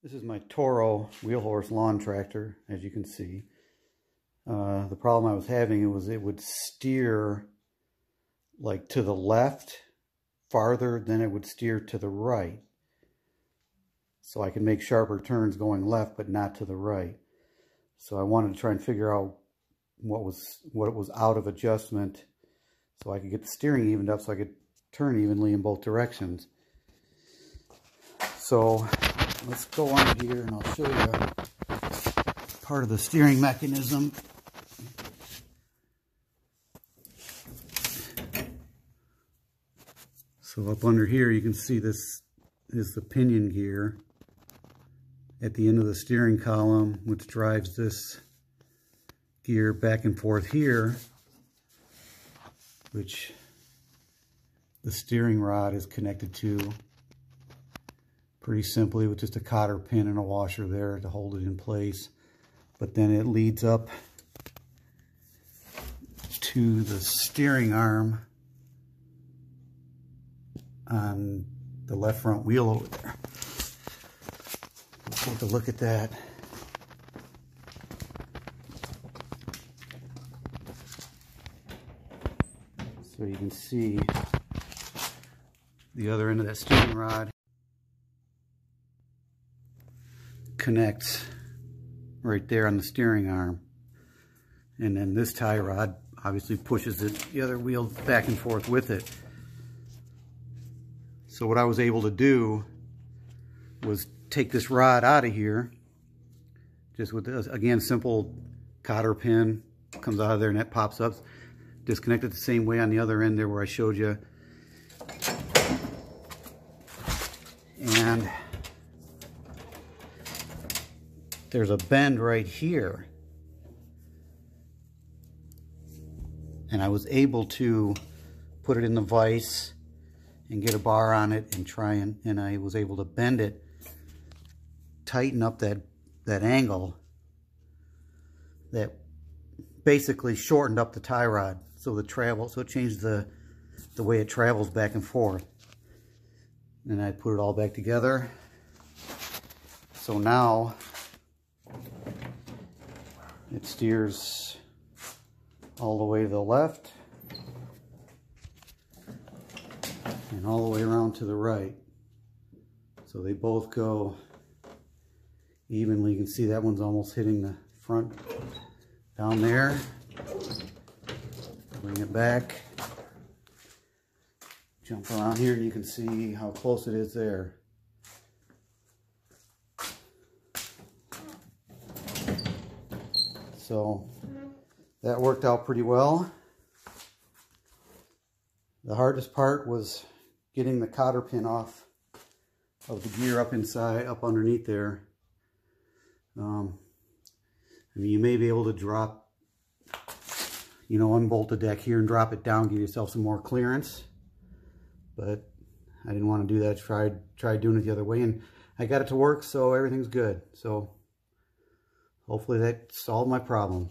This is my Toro wheel horse lawn tractor, as you can see. The problem I was having was it would steer like to the left farther than it would steer to the right. So I could make sharper turns going left, but not to the right. So I wanted to try and figure out what was out of adjustment so I could get the steering evened up so I could turn evenly in both directions. So let's go on here and I'll show you part of the steering mechanism. So up under here you can see this is the pinion gear at the end of the steering column, which drives this gear back and forth here, which the steering rod is connected to pretty simply with just a cotter pin and a washer there to hold it in place. But then it leads up to the steering arm on the left front wheel over there. Let's take a look at that. So you can see the other end of that steering rod connects right there on the steering arm. And then this tie rod obviously pushes the other wheel back and forth with it. So what I was able to do was take this rod out of here, just with this, again, simple cotter pin, comes out of there and that pops up. Disconnect it the same way on the other end there where I showed you. And there's a bend right here. And I was able to put it in the vise and get a bar on it and try and I was able to bend it, tighten up that angle that basically shortened up the tie rod so it changed the way it travels back and forth. And I put it all back together. So now it steers all the way to the left and all the way around to the right. So they both go evenly. You can see that one's almost hitting the front down there. Bring it back. Jump around here and you can see how close it is there. So that worked out pretty well. The hardest part was getting the cotter pin off of the gear up inside, up underneath there. I mean, you may be able to drop, unbolt the deck here and drop it down, give yourself some more clearance. But I didn't want to do that. Tried doing it the other way, and I got it to work, so everything's good. So hopefully that solved my problem.